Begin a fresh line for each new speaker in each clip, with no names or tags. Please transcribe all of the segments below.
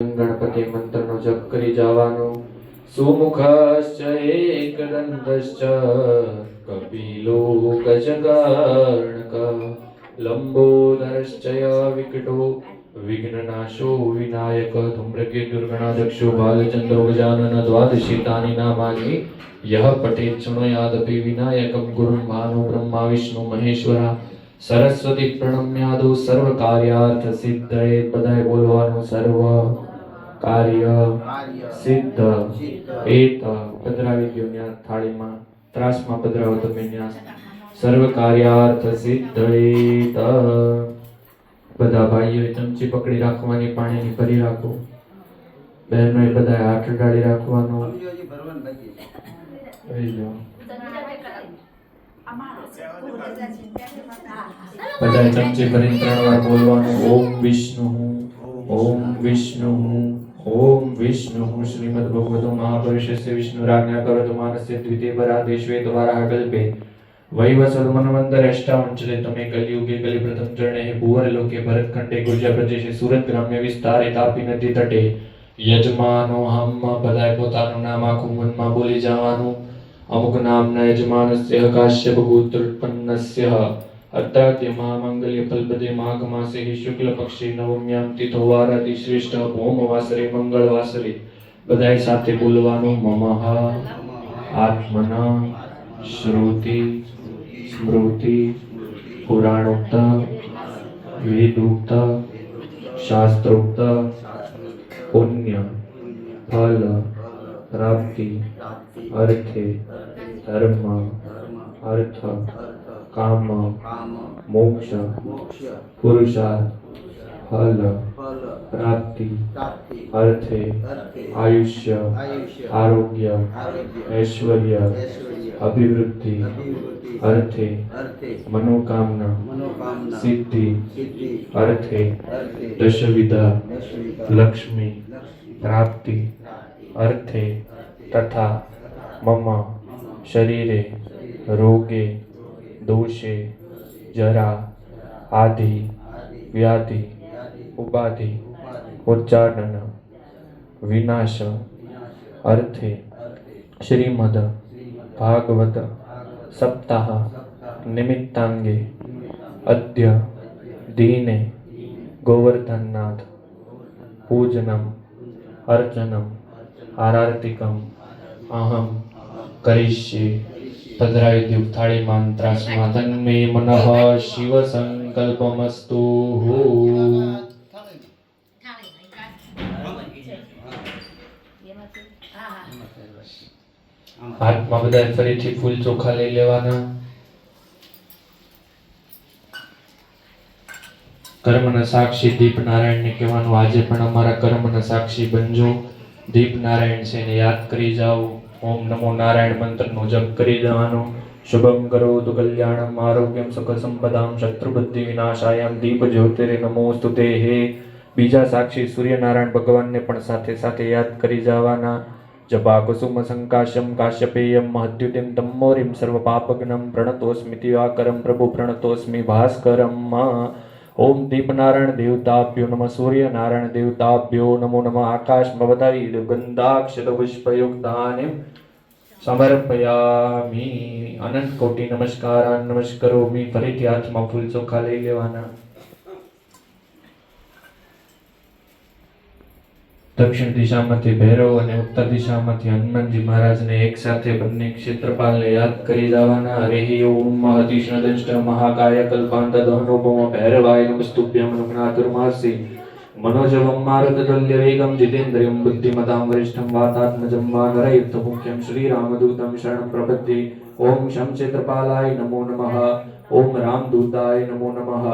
ગણપતિ મંત્રનો જપ કરી જવાનો. સુમુખશ્ચ એકદંતશ્ચ કપિલો ગજકર્ણક લંબોદરશ્ચ વિકટો વિઘ્નનાશો વિનાયક ધૂમ્રકેતુર્ગણાધક્ષો બાલચંદ્રો ગજાનન દ્વાદશીતાની નામાની યહ પઠેત શૃણુયાદપી વિનાયકમ ગુરું ભાનો બ્રહ્મા વિષ્ણુ મહેશ્વરા સરસ્વતી પ્રણમ્યાદો સર્વ કાર્યાર્થ સિદ્ધયે. બધાએ બોલવાનું સર્વ કાર્ય સિદ્ધ એત. પધરાવી ગયો ન્યા થાળીમાં ત્રાસમાં પધરાવો તમે ન્યા સર્વ કાર્યાર્થ સિદ્ધયેત. બધા ભાઈઓએ ચમચી પકડી રાખવાની, પાણીની ભરી રાખો. બહેનોએ બધા હાથ અડાડી રાખવાનો. બધા ચમચી ભરીને 3 વાર બોલવાનું. ઓમ વિષ્ણુ ઓમ વિષ્ણુ ઓમ વિષ્ણુ. શ્રીમદ ભગવતો મહાપુરુષસ્ય વિષ્ણુ રાજ્ઞા કરોતુ માનસ્ય દ્વિતીય પરાદે શ્વેત વારાહ કલ્પે વૈવસ્વત મન્વંતર અષ્ટાવંચલે તમે કલિયુગે કલિ પ્રથમ ચરણે ભુવર લોકે ભરતખંડે ગુર્જર પ્રદેશે સુરત ગ્રામ્ય વિસ્તારે તાપી નદી તટે યજમાનો હમ. બધાએ પોતાનું નામ આખું મનમાં બોલી જવાનું. અમુક નામના યજમાનસ્ય કાશ્યપ ગોત્રોત્પન્નસ્ય અત્રાત્ય મહામંગલ્ય ફલપદે માઘ માસે શુક્લ પક્ષે નવમ્યામ તિથો વારાતિ શ્રેષ્ઠ ભૌમ વાસરે મંગળ વાસરે. બધાએ સાથે બોલવાનું. મમઃ આત્મના શ્રુતિ સ્મૃતિ પુરાણોક્ત વેદોક્ત શાસ્ત્રોક્ત પુણ્ય ફલ પ્રાપ્તિ અર્થે ધર્મ અર્થ કામ મોક્ષ પુરુષાર્થ ફલ પ્રાપ્તિ અર્થે આયુષ્ય આરોગ્ય ઐશ્વર્ય અભિવૃદ્ધિ અર્થે મનોકામના સિદ્ધિ અર્થે દશવિધા લક્ષ્મી પ્રાપ્તિ અર્થે તથા મમ શરીરે રોગે દોષે જરા આદિ વ્યાધિ ઉપાધિ ઉચ્ચાટન વિનાશ અર્થે શ્રીમદ ભાગવત સપ્તાહ નિમિત્તાંગે અદ્ય દીને ગોવર્ધનનાથ પૂજનમ અર્ચનમ આરાર્તિકમ અહમ કરીષ્યે. પધરાવી દીવ થાળીમાં ત્રાસમાં તન્મે મનઃ શિવ સંકલ્પમસ્તુ. હાથમાં બધા ફરીથી ફૂલ ચોખા લઈ લેવાના. કર્મના સાક્ષી દીપ નારાયણને કહેવાનું આજે પણ અમારા કર્મના સાક્ષી બનજો. દીપ નારાયણ છે ને યાદ કરી જાઓ. ઓમ નમો નારાયણ મંત્રનો જપ કરી જવાનો. શુભમ કરોતુ કલ્યાણમ આરોગ્યમ સુખ સંપદામ શત્રુબુદ્ધિ વિનાશાયમ દીપ જ્યોતિરે નમોસ્તુતે. હે બીજા સાક્ષી સૂર્યનારાયણ ભગવાનને પણ સાથે સાથે યાદ કરી જવાના. જપા કુસુમ સંકાશમ કાશ્યપેયમ મહદ્યુતિમ તમોરિમ સર્વ પાપગ્નમ પ્રણતોસ્મિ દિવાકરમ પ્રભુ પ્રણતોસ્મિ ભાસ્કરમ. ઓમ દીપનારાયણ દેવતાભ્યો નમઃ સૂર્યનારાયણ દેવતાભ્યો નમો નમઃ. આકાશમાં બતાવી ગંધાક્ષત પુષ્પયુક્તાને સમર્પયામિ. અનંત કોટી નમસ્કારાન નમસ્કરોમિ. ફરીથી હાથમાં ફૂલ ચોખા લઈ લેવાના. દક્ષિણ દિશામાંથી ભૈરવ અને ઉત્તર દિશામાંથી હનુમાનજી મહારાજને એક સાથે બંને ક્ષેત્રપાલને યાદ કરી જવાના. હરિ ઓમ મહતિષ્ણદંષ્ટ મહાકાય કલ્પાંત દહનોપમ ભૈરવાય નમસ્તુભ્યમ નમનાતુર્માસી મનોજવમ મારુતતુલ્ય વેગમ જીતેન્દ્રિયમ બુદ્ધિમતામ વરિષ્ઠમ વાતાત્મજં વાનરયુક્ત મુખ્યમ શ્રીરામદૂતમ શરણં પ્રપદ્યે. ઓમ શમ ક્ષેત્રપાલાય નમો નમઃ. ઓમ રામદૂતાય નમો નમઃ.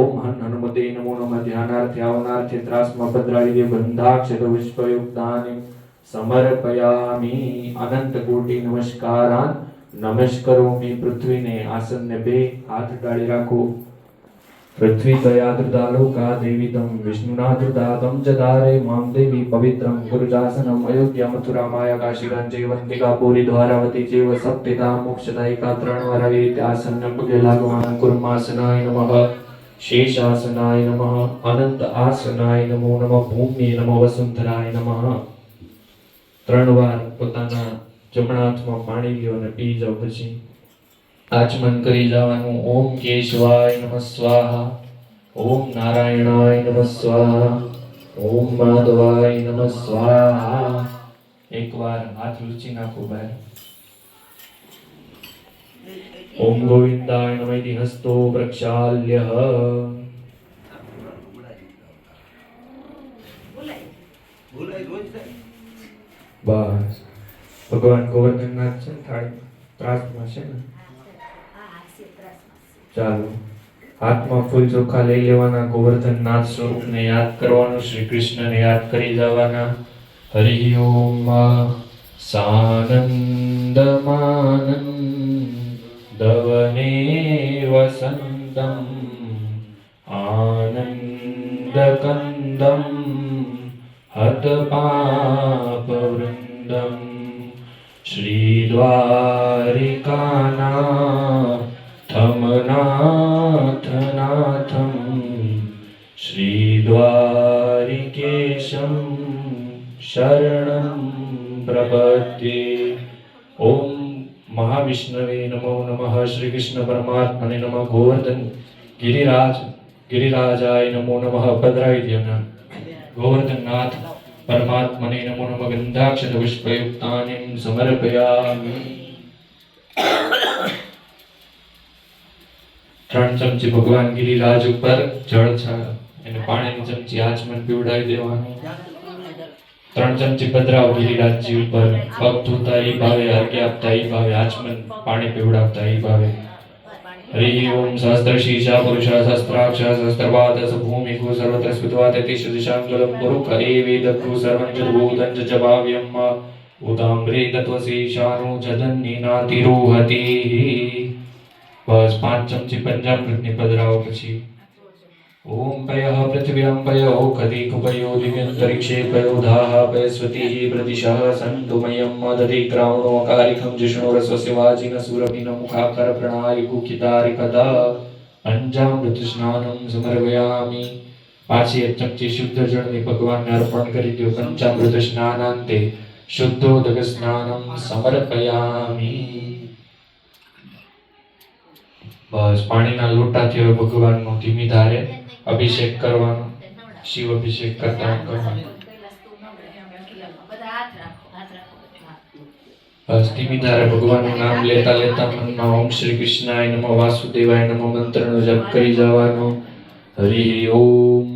ઓમ હનુમતે નમો નમઃ. ધ્યાનાર્થે આવનાર્થે ત્રાસમાં પધરાવી દે બંધાક્ષત પુષ્પયુક્તાની સમર્પયામિ. અનંત કોટી નમસ્કારાન નમસ્કરોમિ. પૃથ્વીને આસનને બે હાથ ડાળી રાખો. પૃથ્વી દયાદૃતા લોકા દેવીતમ વિષ્ણુના ધૃતાતમ ચ ધારે મામ દેવી પવિત્રમ ગુરુજાસનમ અયોધ્યા મથુરા માયા કાશીગંજ વંતિકા પુરી દ્વારાવતી ચેવ સપ્તિતા મોક્ષદાયિકા 3 વાર આવી રીતે આસનને પગે લાગવાનું. કુર્માસનાય નમઃ. शेषासनाय नमः अनंत आसनाय नमो नमः भूम्ये नमः वसुंधराय नमः 3 વાર પોતાના જમણા હાથમાં પાણી લ્યો અને પી જાઓ પછી આચમન કરી જવાનું ઓમ કેશવાય નમઃ સ્વાહા ઓમ નારાયણાય નમઃ સ્વાહા ઓમ માધવાય નમઃ સ્વાહા એકવાર હાથ લૂછી નાખો બહાર ओम गोविंदाय नमः इति हस्तो प्रक्षाल्यः बस भगवान गोवर्धननाथ છે થાળી ત્રાસમાં છે ને ચાલો હાથમાં ફૂલ ચોખા લઈ લેવાના ગોવર્ધનનાથ સ્વરૂપને યાદ કરવાનું શ્રી કૃષ્ણને યાદ કરી જવાના હરિ ઓમ सानन्दमानन्दवने वसन्तम् आनन्दकन्दम् हतपापवृन्दम् श्रीद्वारिकानाथमनाथनाथम् श्रीद्वारिकेशं शरणं प्रपद्ये ओम महाविष्णवे नमो नमः श्री कृष्ण परमात्मने नमः गोवर्धन गिरिराजाय नमो नमः भद्राय देवना गोवर्धननाथ परमात्मने नमो नमः गंधाक्षत पुष्पयुक्तानि समर्पयामि 3 ચમચી ભગવાન ગિરિરાજ ઉપર જળ છાળ અને પાણીની ચમચી આચમન પીવડાવી દેવાનું 3 ચમચી પધરાવ ગિરિરાજજી ઉપર પગ ધોતા ઈ ભાવે અર્ઘ્ય આપતા ઈ ભાવે આચમન પાણી પીવડાવતા ઈ ભાવે हरि ओम सहस्त्रशीर्षा पुरुषा सहस्त्राक्ष सहस्त्रपाद भूमिको सर्वत्र स्फुत्वा ततिशदिशाङ्गलं कुरु करे वेदक्रु सर्वं च भूतं च भाव्यं उदाम्रे तत्वशेषाणु जदन्निनातिरोहति बस 5 चमची पंचामृतની પધરાવો પછી ओम पयः पृथिव्यां पयो कदिक पयो दिव्यन्तरिक्षे पयो धाः पयस्वतीः प्रतिशः सन्तु मयं मदति क्रावणो अकारिकं जिष्णुरस्वस्य वाजिन सुरभिन मुखाकर प्रणायिकुखितारिकदा पंचामृतस्नानं समर्पयामि पाછી 1 ચમચી શુદ્ધ જળની ભગવાનને અર્પણ કરી દો પંચામૃત સ્નાનાંતે શુદ્ધોદક સ્નાनं સમર્પયામિ બસ પાણીના લોટાથી હવે ભગવાનનો ધીમી ધારે અભિષેક કરવાનો શિવ અભિષેક કરતા કરવાનો બસ ધીમી ધારે ભગવાનનું નામ લેતા લેતા મનમાં ઓમ શ્રી કૃષ્ણાય નમઃ વાસુદેવાય નમઃ મંત્રનો જપ કરી જવાનો હરિ ઓમ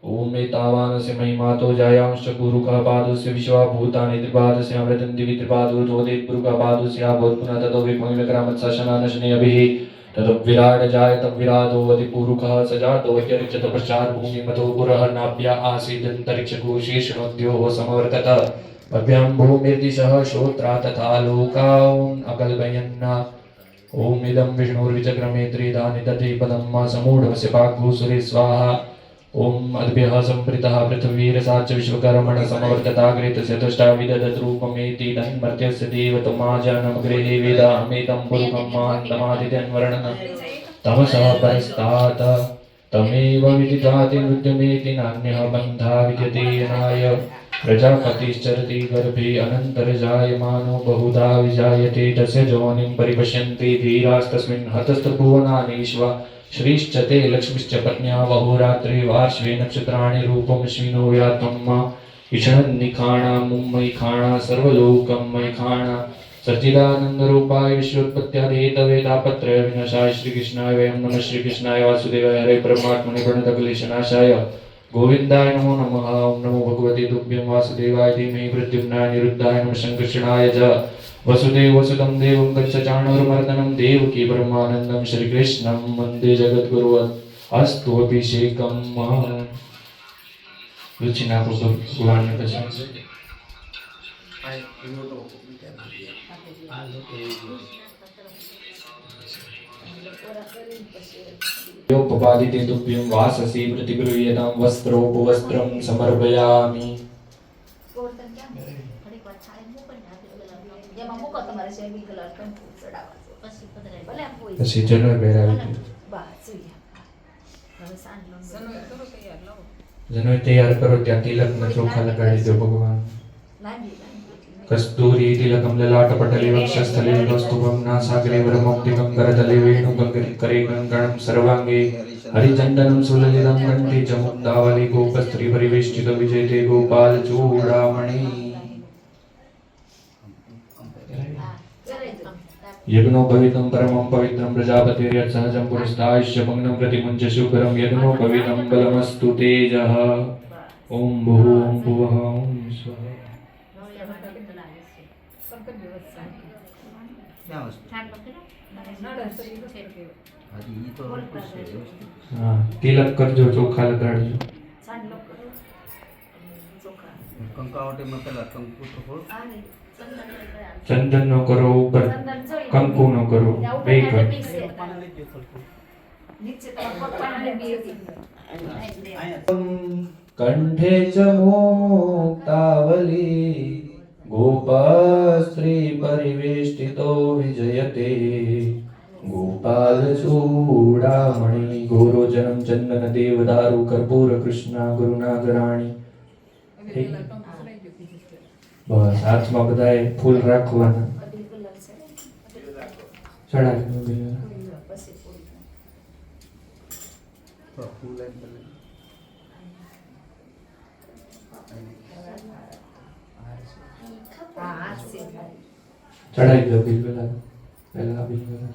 ओम एतावानस्य महिमातो जायांश्च गुरुका पादस्य विश्वाभूतानि त्रिपादस्य अमृतं दिवि त्रिपादोर्धोदेत् गुरुका पादस्य भूत्पुनः ततो विभङ्गक्रामत्सशनानशने अभिः ततो विराट जायत विरादो अधिपूरुकः सजातो ह्यरिचत पश्चात् भूमिमतो पुरः नाभ्या आसीदन्तरिक्षकोशेषणोद्योः समवर्तत पद्भ्यां भूमिर्दिशः श्रोत्रा तथा लोका ओम् अकल्पयन् ओम इदं विष्णुर्विचक्रमे त्रिधानि दधि पदं मा समूढस्य पाग्भूसुरे स्वाहा ओम अद्भ्यः संप्रीतः पृथ्वीरसाच विश्वकर्मण समवर्तताग्रे तस्य तुष्टाविदधद्रूपमेति धन्मर्त्यस्य देवतमाजानमग्रेहे वेदाहमेतं पुरुखं महान्तमादित्यन्वर्णन तमसः परस्तात् तमेव विदिताति नृत्यमेति नान्यः बन्धा विद्यते यनाय प्रजापतिश्चरति गर्भे अनन्तर्जायमानो बहुधा विजायते तस्य जोनिं परिपश्यन्ति धीरास्तस्मिन् हतस्तभुवनानीश्व श्रीश्च ते लक्ष्मीश्च पत्न्या वहोरात्रे वार्ष्वे नक्षत्राणि रूपमश्विनो व्यात्मम् ईशन्निखाणा मुम्मयिखाणा सर्वलोकं मयिखाणा सच्चिदानन्दरूपाय विश्वोत्पत्त्यादिहेतवेदापत्रय विनाशाय श्रीकृष्णाय वयं नमः श्रीकृष्णाय वासुदेवाय हरे परमात्मने प्रणतक्लेशनाशाय गोविन्दाय नमो नमः ओं नमो भगवते तुभ्यं वासुदेवाय धीमहि प्रद्युम्नाय अनिरुद्धाय नमः शङ्कर्षणाय च वसुदेव वसुदं देवं गच्छचाणूरमर्दनं देवकी परमानन्दं श्रीकृष्णं वन्दे जगद्गुरु अस्तु अभिषेकं रुचिना भगवान ने પછી योपपादिते तुभ्यं वाससि प्रतिगृह्यतां वस्त्रोपवस्त्रं समर्पयामि પછી જનોઈ પહેરાવી જનોય તૈયાર કરો ત્યાં તિલકમાં ચોખા લગાડી દો ભગવાન. કસ્તૂરી તિલકમ લલાટપટલે વક્ષસ્થલે કૌસ્તુભમ નાસાગ્રે વરમૌક્તિકમ કરતલે વેણુગંગરી કરે ગંગણમ સર્વાંગે હરિચંદનમ સુલલિતમ કંઠે ચ મુક્તાવલી ગોપસ્ત્રી પરિવેષ્ટિતો વિજયતે ગોપાલ ચૂડામણી. યજ્ઞો ભવિતમ પરમં પવિત્રમ પ્રજાપતિર્યत् સહજં પુરસ્તાશ્ચ ભગ્नं પ્રતિમુંચ શુભરમ યજ્ઞો ભવિતમ બલમસ્તુ તેજઃ. ઓમ ભૂઃ ઓમ ભુવઃ ઓમ સ્વઃ. હા, તિલક કરજો, ચોખા લગાડજો. ચંદન નો કરો ઉપર, કંકુ નો કરો, બે કરો. કંઠે ચ મુક્તાવલી ગોપસ્ત્રી પરિવેષ્ટિતો વિજયતે ગોપાલ ચૂડામણી. ગૌરોજનમ ચંદન દેવદારુ કર્પૂર કૃષ્ણ ગુરુનાગરાણી. બસ, હાથમાં બધાએ ફૂલ રાખવાના. ચડાવી દો બિલ પેલા બિલ પેલા.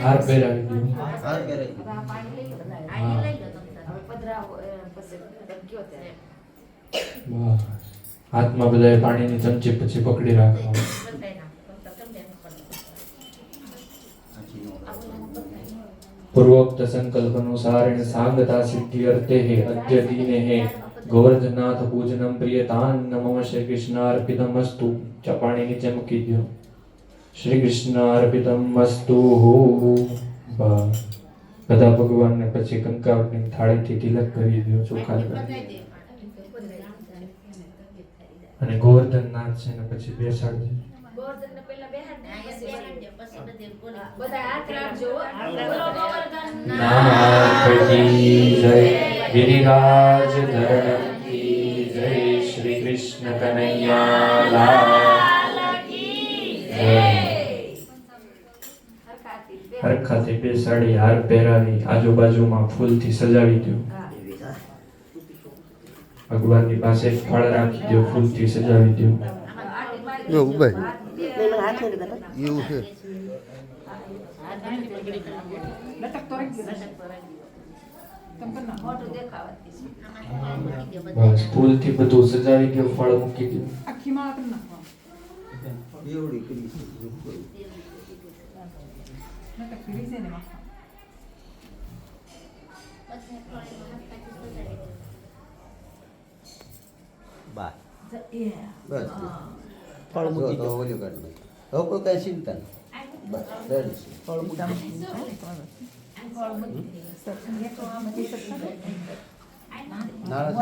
હાર પહેરાવી દો. હાથમાં બધાએ પાણીની ચમચી પછી પકડી રાખો. પૂર્વોક્ત સંકલ્પ અનુસારેણ સાંગતા સિદ્ધિ અર્થે અદ્ય દિને હે ગોવર્ધનાથ પૂજનમ પ્રિયતાન મમ શ્રી કૃષ્ણાર્પિતમસ્તુ. ચપાણી નીચે મૂકી દો. શ્રી કૃષ્ણાર્પિતમસ્તુ. બધા ભગવાનને પછી કંકાવટની થાળીથી તિલક કરી દો, ચોખા લગાડી. અને ગોવર્ધનનાથ છે ને પછી બેસાડજો. गिरिराज धरण की जय. श्री कृष्ण कन्हैया लाल की जय. હરખાથી બેસાડી હાર પહેરાવી આજુબાજુમાં ફૂલથી સજાવી દો. ભગવાનની પાસે ફળ રાખી દો, ફૂલથી સજાવી દો.
એવું છે. બસ, ફૂલથી બધું સજાવી દો, ફળ મૂકી દો.
ફળ મૂકી દો. હવે કોઈ કઈ ચિંતા નહીં. બસ રેડી છે. ફળ મૂકી નાળા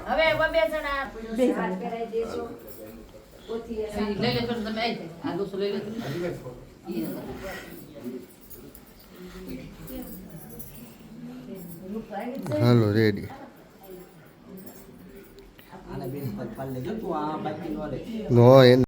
હવે બબે જણા હાથ પહેરાઈ દેજો. પોથી લઈ લે તો તમે આવી જાય. આ દોસો લઈ લે.
હાલો રેડી.
આને બેન પગ પાડ લેજો તું આ બાકી નો લે.
નો એન